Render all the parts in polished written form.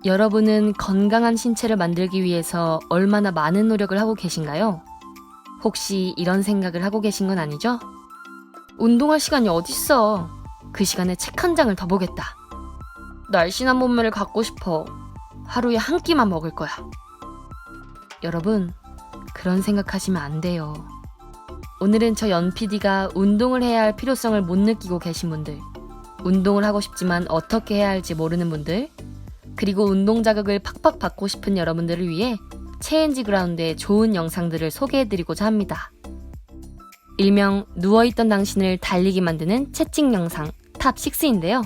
여러분은 건강한 신체를 만들기 위해서 얼마나 많은 노력을 하고 계신가요? 혹시 이런 생각을 하고 계신 건 아니죠? 운동할 시간이 어딨어. 그 시간에 책 한 장을 더 보겠다. 날씬한 몸매를 갖고 싶어. 하루에 한 끼만 먹을 거야. 여러분, 그런 생각하시면 안 돼요. 오늘은 저 연 PD가 운동을 해야 할 필요성을 못 느끼고 계신 분들, 운동을 하고 싶지만 어떻게 해야 할지 모르는 분들, 그리고 운동 자극을 팍팍 받고 싶은 여러분들을 위해 체인지 그라운드의 좋은 영상들을 소개해드리고자 합니다. 일명 누워있던 당신을 달리게 만드는 채찍 영상 탑6인데요.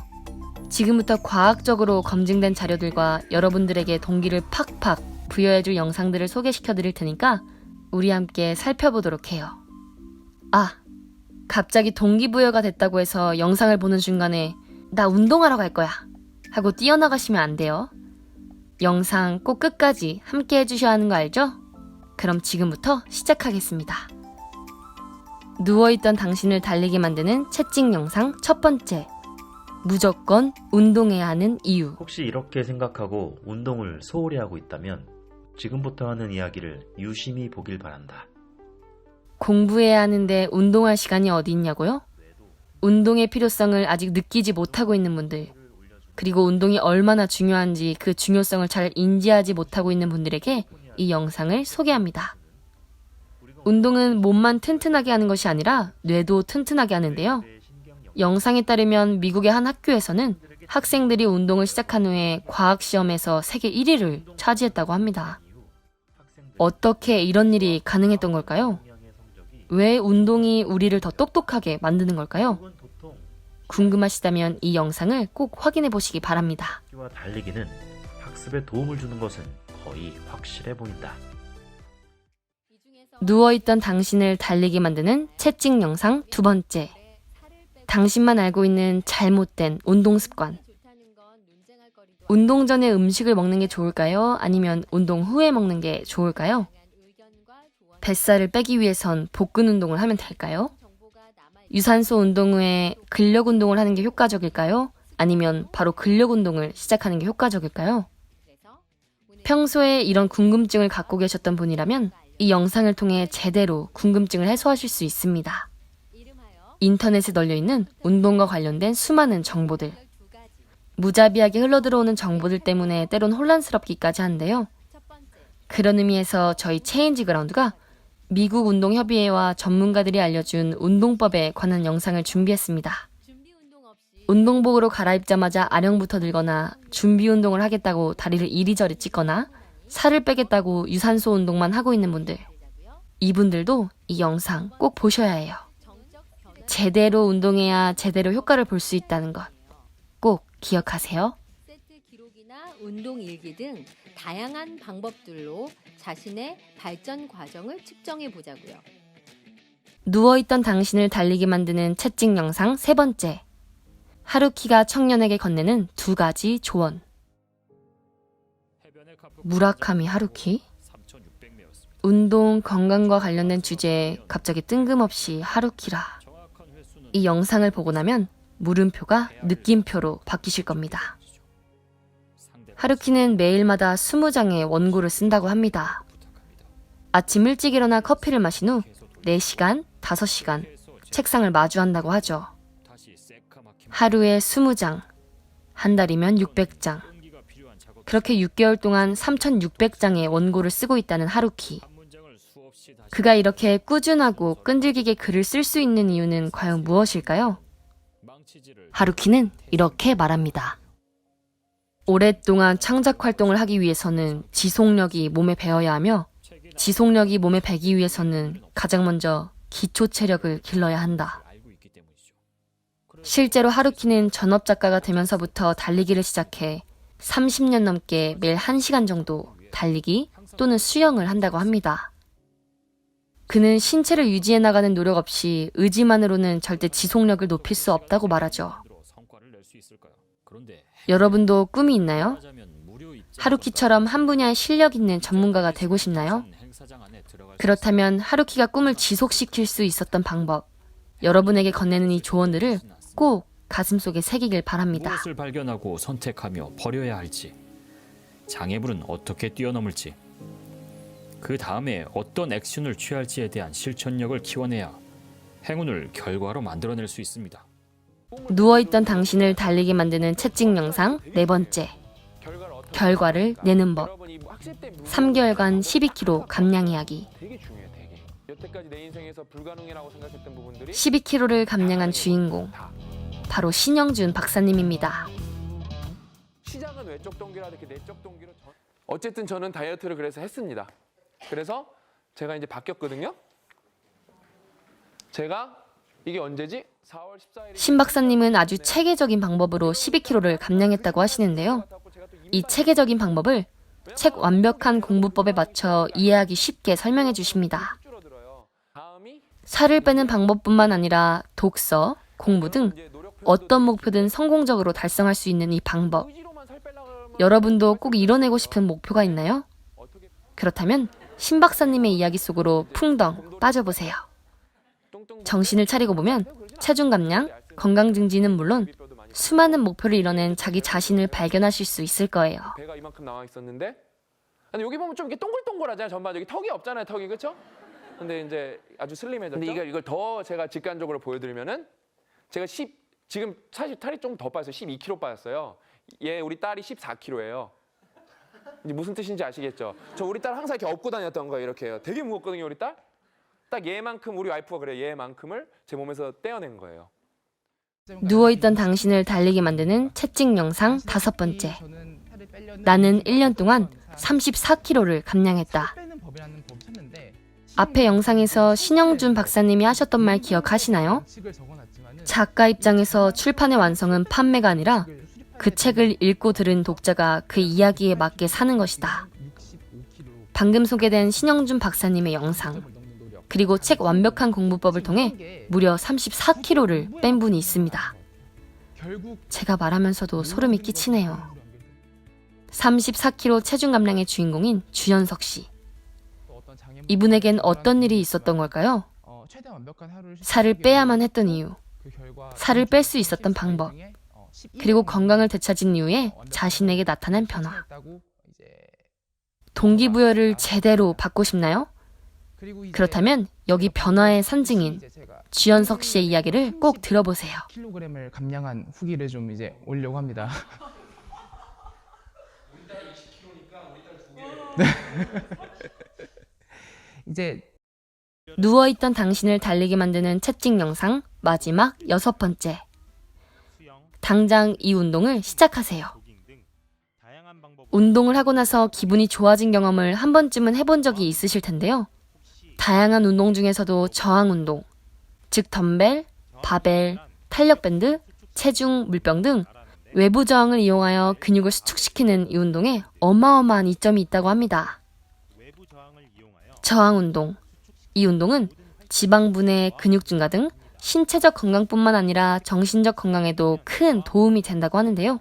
지금부터 과학적으로 검증된 자료들과 여러분들에게 동기를 팍팍 부여해줄 영상들을 소개시켜드릴 테니까 우리 함께 살펴보도록 해요. 아, 갑자기 동기부여가 됐다고 해서 영상을 보는 순간에 나 운동하러 갈 거야 하고 뛰어나가시면 안 돼요. 영상 꼭 끝까지 함께 해주셔야 하는 거 알죠? 그럼 지금부터 시작하겠습니다. 누워있던 당신을 달리게 만드는 채찍 영상 첫 번째. 무조건 운동해야 하는 이유. 혹시 이렇게 생각하고 운동을 소홀히 하고 있다면 지금부터 하는 이야기를 유심히 보길 바란다. 공부해야 하는데 운동할 시간이 어디 있냐고요? 운동의 필요성을 아직 느끼지 못하고 있는 분들, 그리고 운동이 얼마나 중요한지 그 중요성을 잘 인지하지 못하고 있는 분들에게 이 영상을 소개합니다. 운동은 몸만 튼튼하게 하는 것이 아니라 뇌도 튼튼하게 하는데요. 영상에 따르면 미국의 한 학교에서는 학생들이 운동을 시작한 후에 과학시험에서 세계 1위를 차지했다고 합니다. 어떻게 이런 일이 가능했던 걸까요? 왜 운동이 우리를 더 똑똑하게 만드는 걸까요? 궁금하시다면 이 영상을 꼭 확인해 보시기 바랍니다. 달리기는 학습에 도움을 주는 것은 거의 확실해 보인다. 누워있던 당신을 달리게 만드는 채찍 영상 두 번째. 당신만 알고 있는 잘못된 운동 습관. 운동 전에 음식을 먹는 게 좋을까요? 아니면 운동 후에 먹는 게 좋을까요? 뱃살을 빼기 위해선 복근 운동을 하면 될까요? 유산소 운동 후에 근력 운동을 하는 게 효과적일까요? 아니면 바로 근력 운동을 시작하는 게 효과적일까요? 평소에 이런 궁금증을 갖고 계셨던 분이라면 이 영상을 통해 제대로 궁금증을 해소하실 수 있습니다. 인터넷에 널려있는 운동과 관련된 수많은 정보들. 무자비하게 흘러들어오는 정보들 때문에 때론 혼란스럽기까지 한데요. 그런 의미에서 저희 체인지 그라운드가 미국 운동협의회와 전문가들이 알려준 운동법에 관한 영상을 준비했습니다. 운동복으로 갈아입자마자 아령부터 들거나 준비 운동을 하겠다고 다리를 이리저리 찢거나 살을 빼겠다고 유산소 운동만 하고 있는 분들, 이분들도 이 영상 꼭 보셔야 해요. 제대로 운동해야 제대로 효과를 볼 수 있다는 것 꼭 기억하세요. 세트 기록이나 운동 일기 등 다양한 방법들로 자신의 발전 과정을 측정해 보자고요. 누워있던 당신을 달리게 만드는 채찍 영상 세 번째. 하루키가 청년에게 건네는 두 가지 조언. 무라카미 하루키? 운동, 건강과 관련된 주제에 갑자기 뜬금없이 하루키라. 이 영상을 보고 나면 물음표가 느낌표로 바뀌실 겁니다. 하루키는 매일마다 20장의 원고를 쓴다고 합니다. 아침 일찍 일어나 커피를 마신 후 4시간, 5시간 책상을 마주한다고 하죠. 하루에 20장, 한 달이면 600장. 그렇게 6개월 동안 3,600장의 원고를 쓰고 있다는 하루키. 그가 이렇게 꾸준하고 끈질기게 글을 쓸 수 있는 이유는 과연 무엇일까요? 하루키는 이렇게 말합니다. 오랫동안 창작 활동을 하기 위해서는 지속력이 몸에 배어야 하며 지속력이 몸에 배기 위해서는 가장 먼저 기초 체력을 길러야 한다. 실제로 하루키는 전업 작가가 되면서부터 달리기를 시작해 30년 넘게 매일 1시간 정도 달리기 또는 수영을 한다고 합니다. 그는 신체를 유지해 나가는 노력 없이 의지만으로는 절대 지속력을 높일 수 없다고 말하죠. 여러분도 꿈이 있나요? 하루키처럼 한 분야에 실력 있는 전문가가 되고 싶나요? 그렇다면 하루키가 꿈을 지속시킬 수 있었던 방법, 여러분에게 건네는 이 조언들을 꼭 가슴속에 새기길 바랍니다. 무엇을 발견하고 선택하며 버려야 할지 장애물은 어떻게 뛰어넘을지, 그 다음에 어떤 액션을 취할지에 대한 실천력을 키워내야 행운을 결과로 만들어낼 수 있습니다. 누워있던 당신을 달리게 만드는 채찍 영상 4번째. 결과를 내는 법. 3개월간 12kg 감량 이야기. 되게 중요해, 되게. 여태까지 내 인생에서 불가능이라고 생각했던 부분들이 12kg를 감량한 주인공. 바로 신영준 박사님입니다. 시작은 외적 동기라도 이렇게 내적 동기로 어쨌든 저는 다이어트를 그래서 했습니다. 그래서 제가 이제 바뀌었거든요. 제가 이게 언제지? 4월 14일 신 박사님은 아주 체계적인 방법으로 12kg를 감량했다고 하시는데요. 이 체계적인 방법을 책 완벽한 공부법에 맞춰 이해하기 쉽게 설명해 주십니다. 살을 빼는 방법뿐만 아니라 독서, 공부 등 어떤 목표든 성공적으로 달성할 수 있는 이 방법. 여러분도 꼭 이뤄내고 싶은 목표가 있나요? 그렇다면 신 박사님의 이야기 속으로 풍덩 빠져보세요. 정신을 차리고 보면 체중 감량, 건강 증진은 물론 수많은 목표를 이뤄낸 자기 자신을 발견하실 수 있을 거예요. 배가 이만큼 나와 있었는데, 근데 여기 보면 좀 이렇게 동글동글하잖아요. 전반적인 턱이 없잖아요, 턱이, 그렇죠? 근데 이제 아주 슬림해졌죠. 근데 이걸 더 제가 직관적으로 보여드리면은 제가 지금 사실 살이 좀 더 빠졌어요. 12kg 빠졌어요. 얘 우리 딸이 14kg예요. 이제 무슨 뜻인지 아시겠죠? 저 우리 딸 항상 이렇게 업고 다녔던 거예요. 이렇게요. 되게 무겁거든요, 우리 딸. 딱 얘만큼 우리 와이프가 그래요. 얘만큼을 제 몸에서 떼어낸 거예요. 누워있던 당신을 달리게 만드는 채찍 영상 5번째. 나는 1년 동안 34kg를 감량했다. 앞에 영상에서 신영준 박사님이 하셨던 말 기억하시나요? 작가 입장에서 출판의 완성은 판매가 아니라 그 책을 읽고 들은 독자가 그 이야기에 맞게 사는 것이다. 방금 소개된 신영준 박사님의 영상, 그리고 책 완벽한 공부법을 통해 무려 34kg를 뺀 분이 있습니다. 제가 말하면서도 소름이 끼치네요. 34kg 체중 감량의 주인공인 주현석 씨. 이분에겐 어떤 일이 있었던 걸까요? 살을 빼야만 했던 이유, 살을 뺄 수 있었던 방법, 그리고 건강을 되찾은 이후에 자신에게 나타난 변화. 동기부여를 제대로 받고 싶나요? 그렇다면 여기 변화의 상징인 주현석 씨의 이야기를 꼭 들어보세요. 킬로그램을 감량한 후기를 좀 이제 올려고 합니다. 이제 누워있던 당신을 달리게 만드는 채찍 영상 마지막 6번째. 당장 이 운동을 시작하세요. 운동을 하고 나서 기분이 좋아진 경험을 한 번쯤은 해본 적이 있으실 텐데요. 다양한 운동 중에서도 저항 운동, 즉 덤벨, 바벨, 탄력밴드, 체중, 물병 등 외부 저항을 이용하여 근육을 수축시키는 이 운동에 어마어마한 이점이 있다고 합니다. 저항 운동. 이 운동은 지방 분해, 근육 증가 등 신체적 건강뿐만 아니라 정신적 건강에도 큰 도움이 된다고 하는데요.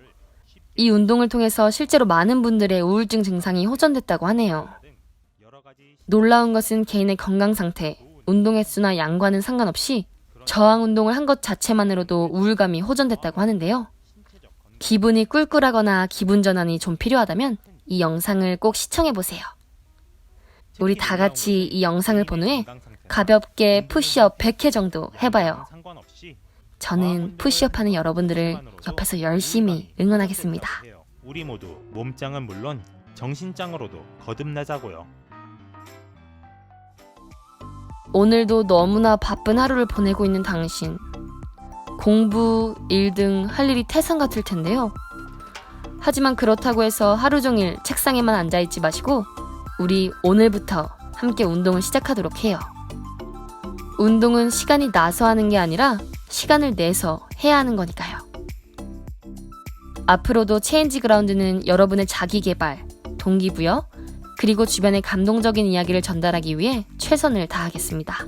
이 운동을 통해서 실제로 많은 분들의 우울증 증상이 호전됐다고 하네요. 놀라운 것은 개인의 건강 상태, 운동 횟수나 양과는 상관없이 저항 운동을 한 것 자체만으로도 우울감이 호전됐다고 하는데요. 기분이 꿀꿀하거나 기분 전환이 좀 필요하다면 이 영상을 꼭 시청해보세요. 우리 다 같이 이 영상을 본 후에 가볍게 푸시업 100회 정도 해봐요. 저는 푸시업하는 여러분들을 옆에서 열심히 응원하겠습니다. 우리 모두 몸짱은 물론 정신짱으로도 거듭나자고요. 오늘도 너무나 바쁜 하루를 보내고 있는 당신. 공부, 일 등 할 일이 태산 같을 텐데요. 하지만 그렇다고 해서 하루 종일 책상에만 앉아있지 마시고 우리 오늘부터 함께 운동을 시작하도록 해요. 운동은 시간이 나서 하는 게 아니라 시간을 내서 해야 하는 거니까요. 앞으로도 체인지 그라운드는 여러분의 자기개발, 동기부여, 그리고 주변의 감동적인 이야기를 전달하기 위해 최선을 다하겠습니다.